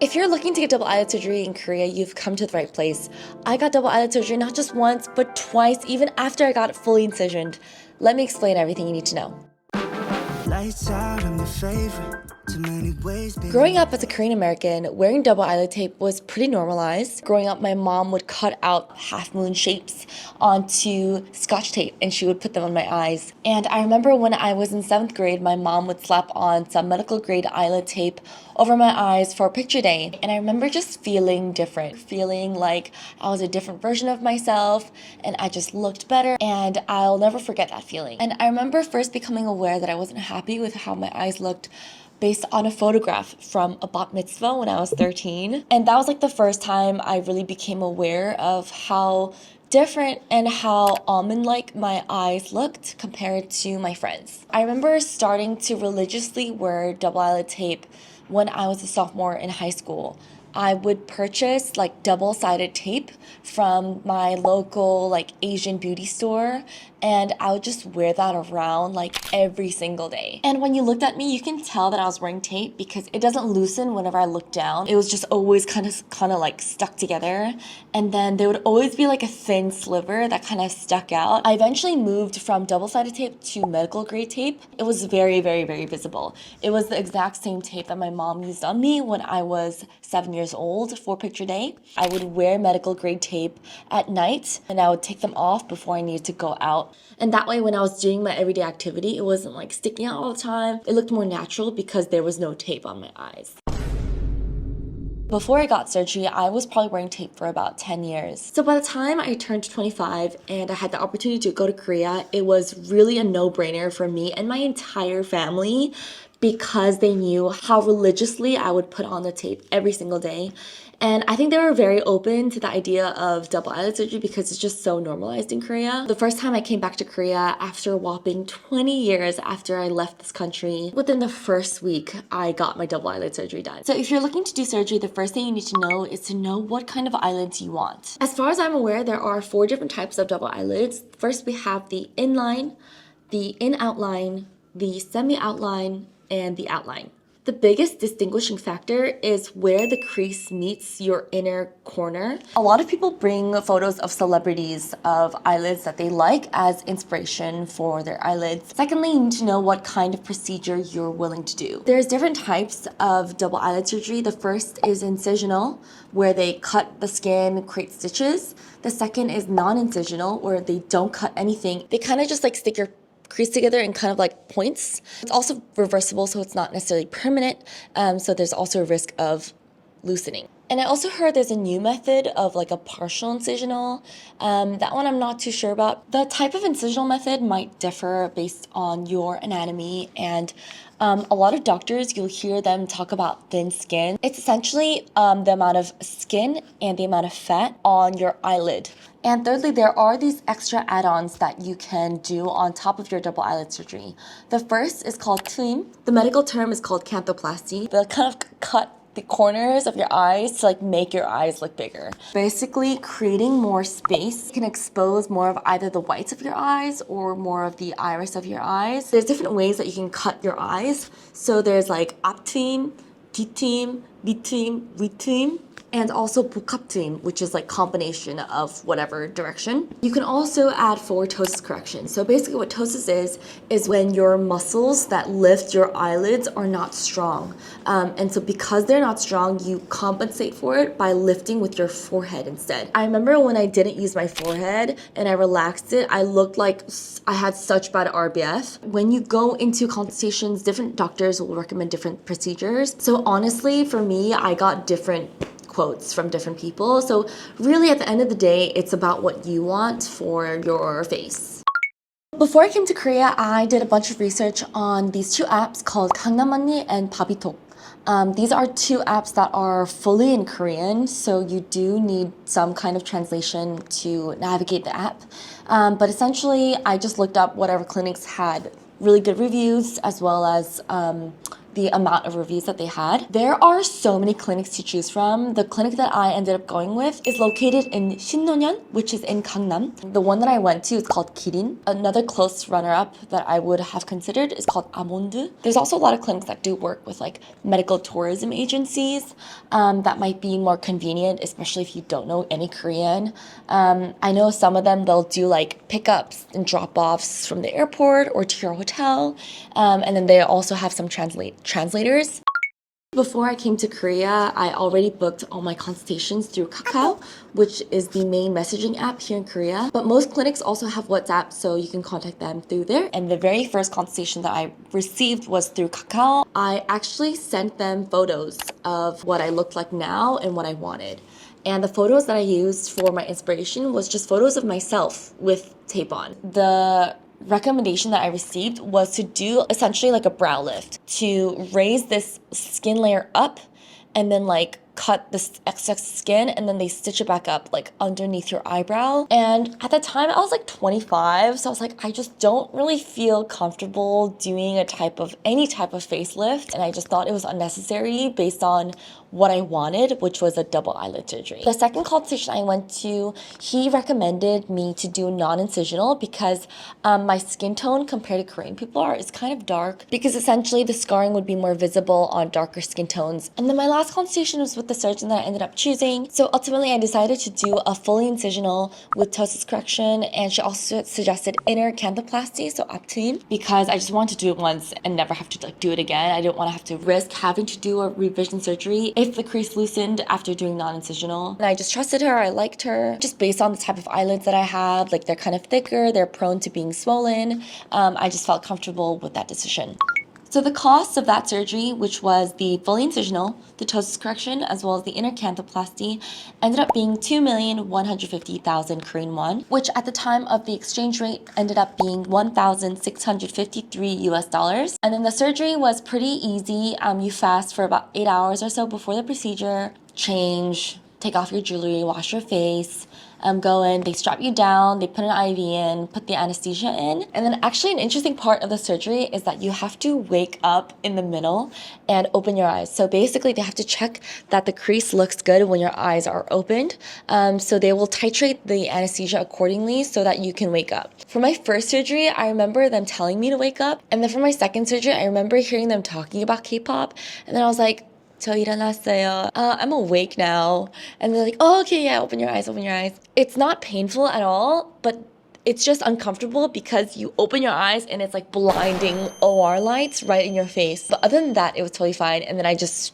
If you're looking to get double eyelid surgery in Korea, you've come to the right place. I got double eyelid surgery not just once, but twice, even after I got it fully incisioned. Let me explain everything you need to know. Lights out, I'm the favorite. Too many ways, baby. Growing up as a Korean American, wearing double eyelid tape was pretty normalized. Growing up, my mom would cut out half moon shapes onto Scotch tape and she would put them on my eyes. And I remember when I was in 7th grade, my mom would slap on some medical grade eyelid tape over my eyes for picture day. And I remember just feeling different, feeling like I was a different version of myself and I just looked better. And I'll never forget that feeling. And I remember first becoming aware that I wasn't happy with how my eyes looked based on a photograph from a bat mitzvah when I was 13. And that was like the first time I really became aware of how different and how almond-like my eyes looked compared to my friends. I remember starting to religiously wear double eyelid tape when I was a sophomore in high school. I would purchase like double-sided tape from my local like Asian beauty store, and I would just wear that around like every single day. And when you looked at me, you can tell that I was wearing tape because it doesn't loosen whenever I look down. It was just always kind of like stuck together, and then there would always be like a thin sliver that kind of stuck out. I eventually moved from double-sided tape to medical grade tape. It was very, very, very visible. It was the exact same tape that my mom used on me when I was 7 years old for picture day. I would wear medical grade tape at night and I would take them off before I needed to go out. And that way when I was doing my everyday activity, it wasn't like sticking out all the time. It looked more natural because there was no tape on my eyes. Before I got surgery, I was probably wearing tape for about 10 years. So by the time I turned 25 and I had the opportunity to go to Korea, it was really a no-brainer for me and my entire family because they knew how religiously I would put on the tape every single day. And I think they were very open to the idea of double eyelid surgery because it's just so normalized in Korea. The first time I came back to Korea after a whopping 20 years after I left this country, within the first week, I got my double eyelid surgery done. So if you're looking to do surgery, the first thing you need to know is to know what kind of eyelids you want. As far as I'm aware, there are 4 different types of double eyelids. First, we have the inline, the in-outline, the semi-outline, and the outline. The biggest distinguishing factor is where the crease meets your inner corner. A lot of people bring photos of celebrities of eyelids that they like as inspiration for their eyelids. Secondly, you need to know what kind of procedure you're willing to do. There's different types of double eyelid surgery. The first is incisional, where they cut the skin, create stitches. The second is non-incisional, where they don't cut anything. They kind of just like stick your crease together in kind of like points. It's also reversible, so it's not necessarily permanent. So there's also a risk of loosening. And I also heard there's a new method of like a partial incisional. That one I'm not too sure about. The type of incisional method might differ based on your anatomy, and a lot of doctors, you'll hear them talk about thin skin. It's essentially the amount of skin and the amount of fat on your eyelid. And thirdly, there are these extra add-ons that you can do on top of your double eyelid surgery. The first is called trim. The medical term is called canthoplasty. They'll kind of cut the corners of your eyes to like make your eyes look bigger. Basically, creating more space can expose more of either the whites of your eyes or more of the iris of your eyes. There's different ways that you can cut your eyes. So there's like 앞트임, 뒤트임, 밑트임, 위트임, and also 복합트임, which is like combination of whatever direction. You can also add forward ptosis correction. So basically what ptosis is when your muscles that lift your eyelids are not strong. And so because they're not strong, you compensate for it by lifting with your forehead instead. I remember when I didn't use my forehead and I relaxed it, I looked like I had such bad RBF. When you go into consultations, different doctors will recommend different procedures. So honestly, for me, I got different quotes from different people. So really at the end of the day, it's about what you want for your face. Before I came to Korea, I did a bunch of research on these 2 apps called Gangnam Money and Babitok. These are 2 apps that are fully in Korean, so you do need some kind of translation to navigate the app. But essentially, I just looked up whatever clinics had really good reviews as well as the amount of reviews that they had. There are so many clinics to choose from. The clinic that I ended up going with is located in Shinonyeon, which is in Gangnam. The one that I went to is called Kirin. Another close runner-up that I would have considered is called Amondu. There's also a lot of clinics that do work with like medical tourism agencies that might be more convenient, especially if you don't know any Korean. I know some of them, they'll do like pickups and drop-offs from the airport or to your hotel. And then they also have some translators. Before I came to Korea, I already booked all my consultations through Kakao, which is the main messaging app here in Korea. But most clinics also have WhatsApp, so you can contact them through there. And the very first consultation that I received was through Kakao. I actually sent them photos of what I looked like now and what I wanted. And the photos that I used for my inspiration was just photos of myself with tape on. The recommendation that I received was to do essentially like a brow lift, to raise this skin layer up and then like cut this excess skin and then they stitch it back up like underneath your eyebrow. And at the time I was like 25, so I was like, I just don't really feel comfortable doing any type of facelift, and I just thought it was unnecessary based on what I wanted, which was a double eyelid surgery. The second consultation I went to, he recommended me to do non-incisional because my skin tone compared to Korean people is kind of dark, because essentially the scarring would be more visible on darker skin tones. And then my last consultation was with the surgeon that I ended up choosing. So ultimately I decided to do a fully incisional with ptosis correction, and she also suggested inner canthoplasty, so obtune, because I just wanted to do it once and never have to like do it again. I didn't want to have to risk having to do a revision surgery if the crease loosened after doing non-incisional. And I just trusted her, I liked her, just based on the type of eyelids that I have. Like, they're kind of thicker, they're prone to being swollen. I just felt comfortable with that decision. So the cost of that surgery, which was the fully incisional, the ptosis correction, as well as the inner canthoplasty, ended up being 2,150,000 Korean won, which at the time of the exchange rate ended up being 1,653 US dollars. And then the surgery was pretty easy. You fast for about 8 hours or so before the procedure, change, take off your jewelry, wash your face, go in, they strap you down, they put an IV in, put the anesthesia in. And then actually an interesting part of the surgery is that you have to wake up in the middle and open your eyes. So basically they have to check that the crease looks good when your eyes are opened. So they will titrate the anesthesia accordingly so that you can wake up. For my first surgery, I remember them telling me to wake up. And then for my second surgery, I remember hearing them talking about K-pop. And then I was like, 저 일어났어요. I'm awake now. And they're like, oh, okay, yeah, open your eyes, open your eyes. It's not painful at all, but it's just uncomfortable because you open your eyes and it's like blinding OR lights right in your face. But other than that, it was totally fine. And then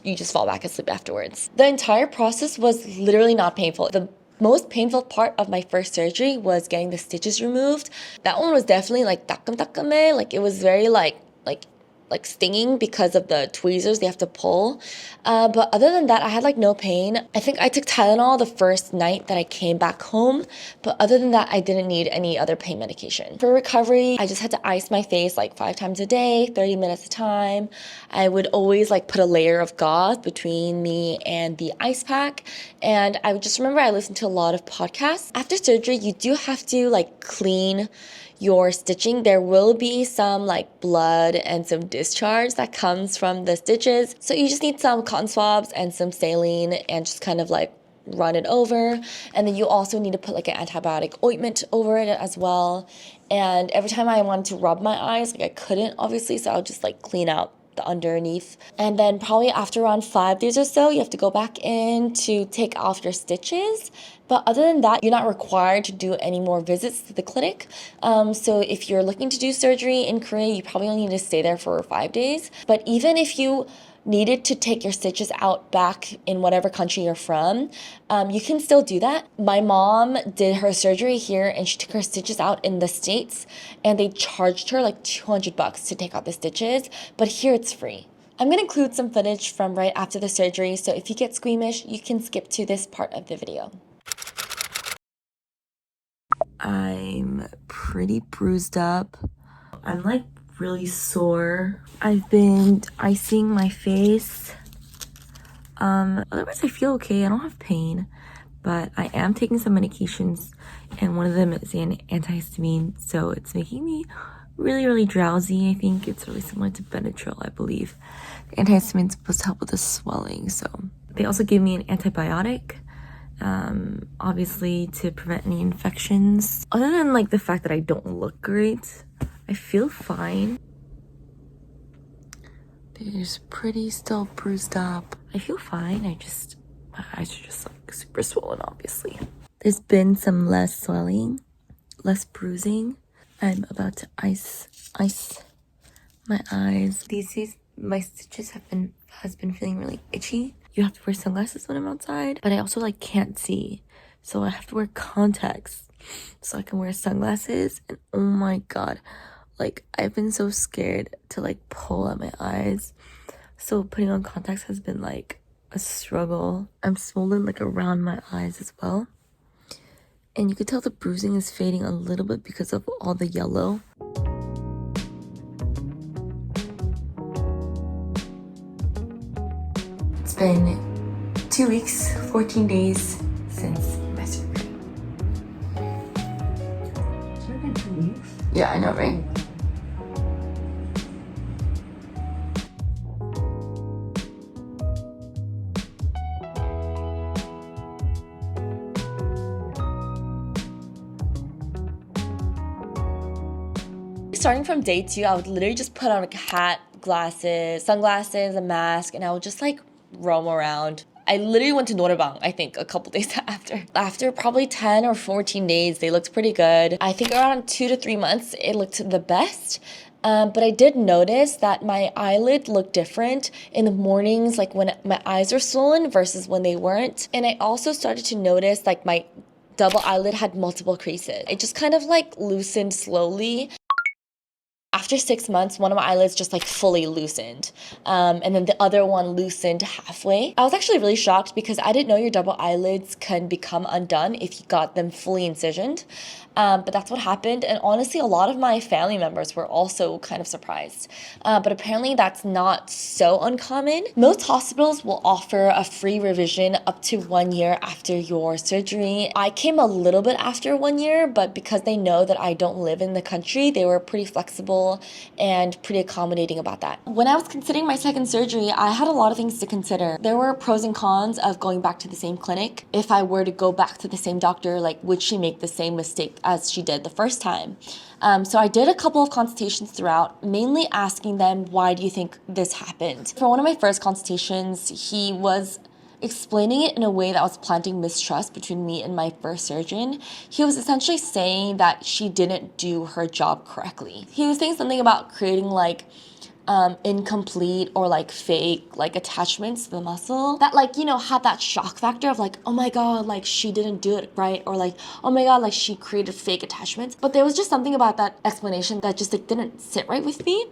you just fall back asleep afterwards. The entire process was literally not painful. The most painful part of my first surgery was getting the stitches removed. That one was definitely like 따끔따끔해. Like, it was very like stinging because of the tweezers they have to pull. But other than that, I had like no pain. I think I took Tylenol the first night that I came back home. But other than that, I didn't need any other pain medication. For recovery, I just had to ice my face like 5 times a day, 30 minutes a time. I would always like put a layer of gauze between me and the ice pack. And I would just remember I listened to a lot of podcasts. After surgery, you do have to like clean your stitching. There will be some like blood and some discharge that comes from the stitches. So you just need some cotton swabs and some saline and just kind of like run it over. And then you also need to put like an antibiotic ointment over it as well. And every time I wanted to rub my eyes, like I couldn't obviously, so I'll just like clean out the underneath. And then probably after around 5 days or so, you have to go back in to take off your stitches. But other than that, you're not required to do any more visits to the clinic. So if you're looking to do surgery in Korea, you probably only need to stay there for 5 days. But even if you needed to take your stitches out back in whatever country you're from, you can still do that. My mom did her surgery here and she took her stitches out in the States and they charged her like $200 to take out the stitches, but here it's free. I'm going to include some footage from right after the surgery, so if you get squeamish, you can skip to this part of the video. I'm pretty bruised up. I'm like really sore. I've been icing my face. Otherwise I feel okay. I don't have pain, but I am taking some medications and one of them is an antihistamine, so it's making me really drowsy. I think it's really similar to Benadryl, I believe. The antihistamin's supposed to help with the swelling, so. They also gave me an antibiotic, obviously to prevent any infections. Other than like the fact that I don't look great, I feel fine. They're pretty still bruised up. I feel fine. my eyes are just like super swollen, obviously. There's been some less swelling, less bruising. I'm about to ice my eyes. These days, my stitches has been feeling really itchy. You have to wear sunglasses when I'm outside, but I also like can't see, so I have to wear contacts so I can wear sunglasses. And oh my god, like I've been so scared to like pull at my eyes, so putting on contacts has been like a struggle. I'm swollen like around my eyes as well, and you could tell the bruising is fading a little bit because of all the yellow. It's been 2 weeks, 14 days since my surgery. It's been 2 weeks. Yeah, I know, right? Starting from day 2, I would literally just put on a hat, glasses, sunglasses, a mask, and I would just like roam around. I literally went to Norebang, I think, a couple days after. After probably 10 or 14 days, they looked pretty good. I think around 2 to 3 months, it looked the best. But I did notice that my eyelid looked different in the mornings, like when my eyes were swollen versus when they weren't. And I also started to notice like my double eyelid had multiple creases. It just kind of like loosened slowly. After 6 months, one of my eyelids just like fully loosened. And then the other one loosened halfway. I was actually really shocked because I didn't know your double eyelids can become undone if you got them fully incisioned. But that's what happened. And honestly, a lot of my family members were also kind of surprised. But apparently that's not so uncommon. Most hospitals will offer a free revision up to 1 year after your surgery. I came a little bit after 1 year, but because they know that I don't live in the country, they were pretty flexible and pretty accommodating about that. When I was considering my second surgery, I had a lot of things to consider. There were pros and cons of going back to the same clinic. If I were to go back to the same doctor, like would she make the same mistake as she did the first time? So I did a couple of consultations throughout, mainly asking them, why do you think this happened? For one of my first consultations, he was explaining it in a way that was planting mistrust between me and my first surgeon. He was essentially saying that she didn't do her job correctly. He was saying something about creating like incomplete or like fake like attachments to the muscle that like, you know, had that shock factor of like, oh my god, like she didn't do it right, or like, oh my god, like she created fake attachments. But there was just something about that explanation that just like didn't sit right with me.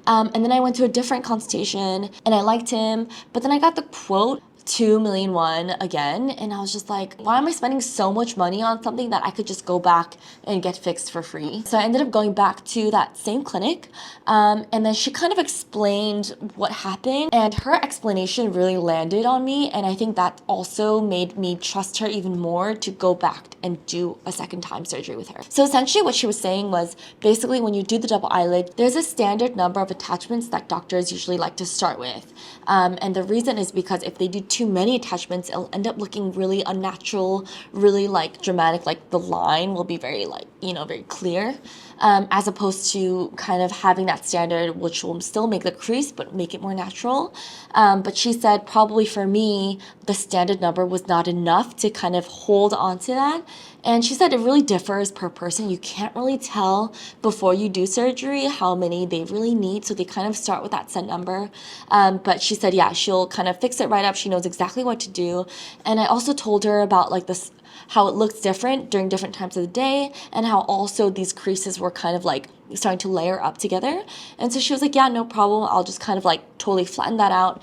And then I went to a different consultation and I liked him, but then I got the quote 2 million won again, and I was just like, why am I spending so much money on something that I could just go back and get fixed for free? So I ended up going back to that same clinic, and then she kind of explained what happened, and her explanation really landed on me, and I think that also made me trust her even more to go back and do a second time surgery with her. So essentially what she was saying was, basically when you do the double eyelid, there's a standard number of attachments that doctors usually like to start with, and the reason is because if they do too many attachments, it'll end up looking really unnatural, really like dramatic, like the line will be very like, you know, very clear, as opposed to kind of having that standard which will still make the crease but make it more natural. But she said probably for me the standard number was not enough to kind of hold on to that. And she said it really differs per person. You can't really tell before you do surgery how many they really need, so they kind of start with that set number. But she said, yeah, she'll kind of fix it right up. She knows exactly what to do. And I also told her about like this, how it looks different during different times of the day, and how also these creases were kind of like starting to layer up together. And so she was like, yeah, no problem, I'll just kind of like totally flatten that out,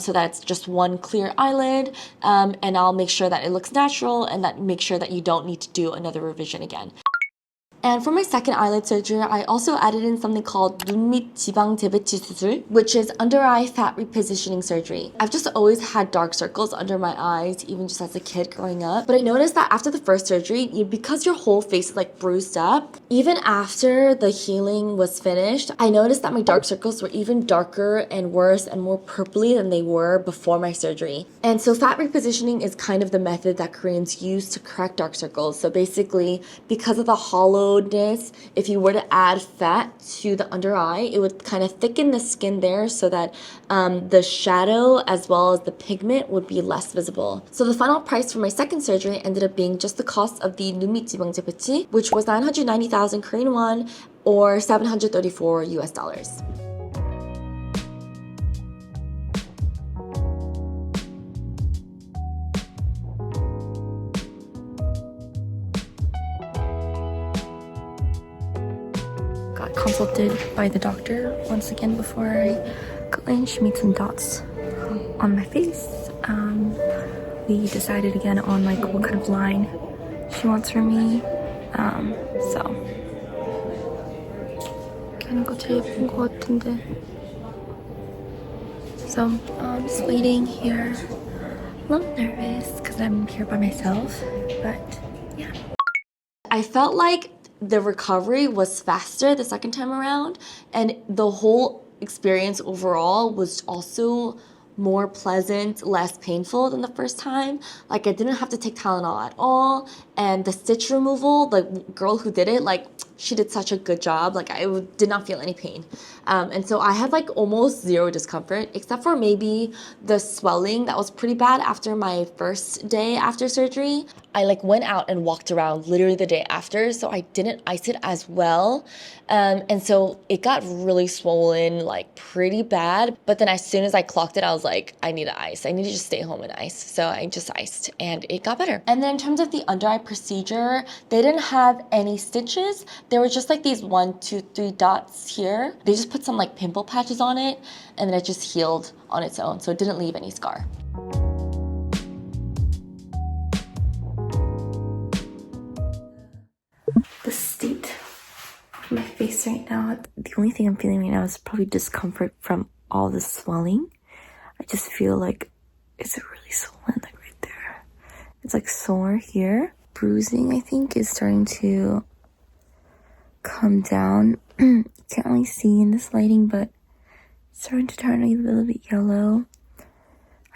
so that it's just one clear eyelid, and I'll make sure that it looks natural and that make sure that you don't need to do another revision again. And for my second eyelid surgery, I also added in something called 눈 밑 지방 재배치 수술, which is under eye fat repositioning surgery. I've just always had dark circles under my eyes, even just as a kid growing up. But I noticed that after the first surgery, because your whole face is like bruised up, even after the healing was finished, I noticed that my dark circles were even darker and worse and more purpley than they were before my surgery. And so fat repositioning is kind of the method that Koreans use to correct dark circles. So basically, because of the hollowness, if you were to add fat to the under eye, it would kind of thicken the skin there so that the shadow as well as the pigment would be less visible. So the final price for my second surgery ended up being just the cost of the 눈 밑 지방 재배치, which was 990,000 Korean won or $734 US. Got consulted by the doctor once again before I go in. She made some dots on my face. We decided again on like what kind of line she wants from me. So kind of got 제일 예쁜 것 같은데. So I'm just waiting here. A little nervous because I'm here by myself, but yeah. I felt like the recovery was faster the second time around, and the whole experience overall was also more pleasant, less painful than the first time. Like I didn't have to take Tylenol at all, and the stitch removal, the girl who did it, like she did such a good job. Like I did not feel any pain. And so I had like almost zero discomfort, except for maybe the swelling that was pretty bad after my first day after surgery. I like went out and walked around literally the day after, so I didn't ice it as well. And so it got really swollen, like pretty bad. But then as soon as I clocked it, I was like, I need to ice. I need to just stay home and ice. So I just iced and it got better. And then in terms of the under eye procedure, they didn't have any stitches. There were just like these 1, 2, 3 dots here. They just put some like pimple patches on it and then it just healed on its own. So it didn't leave any scar. The state of my face right now, the only thing I'm feeling right now is probably discomfort from all the swelling. I just feel like it's really swollen, like right there. It's like sore here. Bruising, I think, is starting to come down. Can't really see in this lighting, but it's starting to turn a little bit yellow.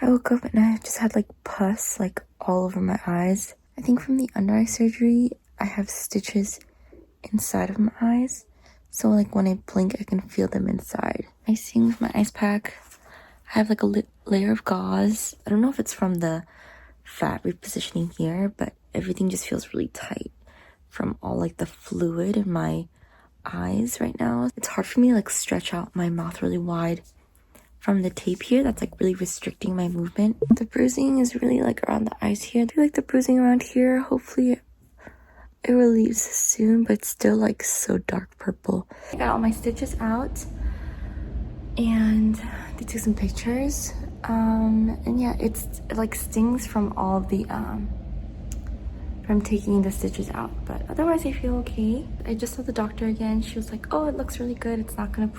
I woke up and I just had like pus like all over my eyes. I think from the under eye surgery, I have stitches inside of my eyes. So like when I blink, I can feel them inside. Icing with my ice pack. I have like a layer of gauze. I don't know if it's from the fat repositioning here, but everything just feels really tight from all like the fluid in my eyes right now. It's hard for me to like stretch out my mouth really wide from the tape here. That's like really restricting my movement. The bruising is really like around the eyes here. I do like the bruising around here. Hopefully it relieves soon, but it's still like so dark purple. I got all my stitches out and they took some pictures. And yeah, it like stings from all the from taking the stitches out, but otherwise I feel okay. I just saw the doctor again. She was like, oh, it looks really good. It's not gonna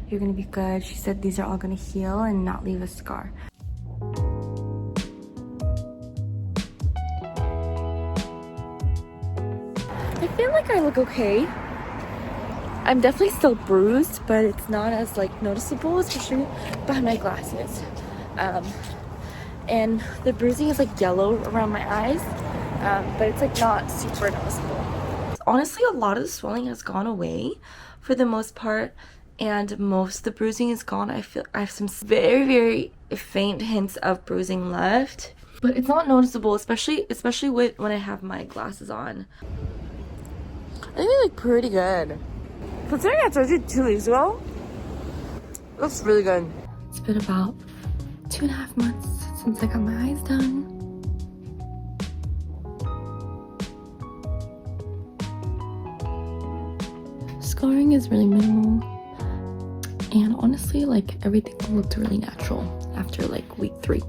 you're gonna be good. She said these are all gonna heal and not leave a scar. I feel like I look okay. I'm definitely still bruised, but it's not as like noticeable, especially behind my glasses. And the bruising is like yellow around my eyes, but it's like not super noticeable. Honestly, a lot of the swelling has gone away for the most part, and most of the bruising is gone. I feel I have some very, very faint hints of bruising left, but it's not noticeable, especially when I have my glasses on. I think they look pretty good. Considering I told you 2 weeks ago, it looks really good. It's been about 2.5 months since I got my eyes done. Scarring is really minimal, and honestly, like everything looked really natural after like week 3.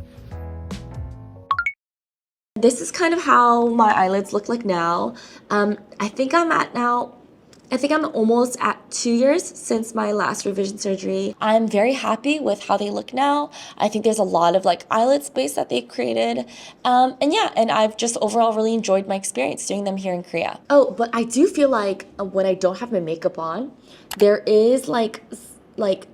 this is kind of how my eyelids look like now. I think I'm almost at 2 years since my last revision surgery. I'm very happy with how they look now. I think there's a lot of like eyelid space that they created. And yeah, and I've just overall really enjoyed my experience doing them here in Korea. Oh, but I do feel like when I don't have my makeup on, there is like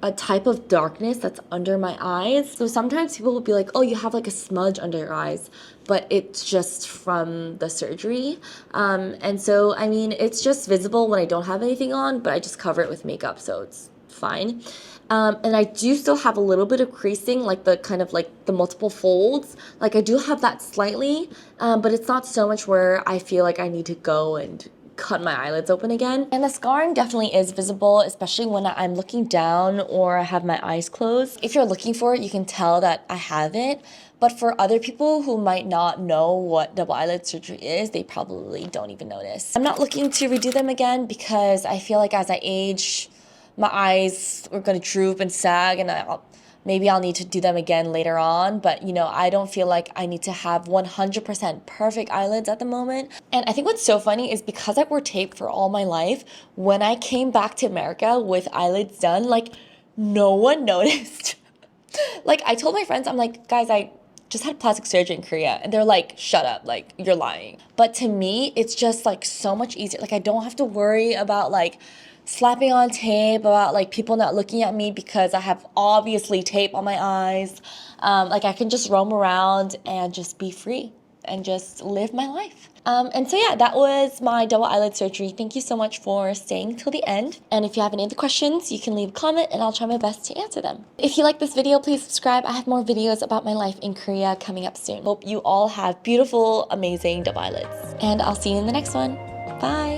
a type of darkness that's under my eyes. So sometimes people will be like, oh, you have like a smudge under your eyes, but it's just from the surgery. And so, I mean, it's just visible when I don't have anything on, but I just cover it with makeup, so it's fine. And I do still have a little bit of creasing, like the kind of like the multiple folds. Like I do have that slightly, but it's not so much where I feel like I need to go and cut my eyelids open again. And the scarring definitely is visible, especially when I'm looking down or I have my eyes closed. If you're looking for it, you can tell that I have it. But for other people who might not know what double eyelid surgery is, they probably don't even notice. I'm not looking to redo them again because I feel like as I age, my eyes are gonna droop and sag, and maybe I'll need to do them again later on, but you know, I don't feel like I need to have 100% perfect eyelids at the moment. And I think what's so funny is because I wore tape for all my life, when I came back to America with eyelids done, like no one noticed. Like I told my friends, I'm like, guys, I just had plastic surgery in Korea, and they're like, shut up, like you're lying. But to me, it's just like so much easier. Like I don't have to worry about like slapping on tape, about like people not looking at me because I have obviously tape on my eyes. Like I can just roam around and just be free and just live my life. And so yeah, that was my double eyelid surgery. Thank you so much for staying till the end. And if you have any other questions, you can leave a comment and I'll try my best to answer them. If you like this video, please subscribe. I have more videos about my life in Korea coming up soon. Hope you all have beautiful, amazing double eyelids. And I'll see you in the next one. Bye.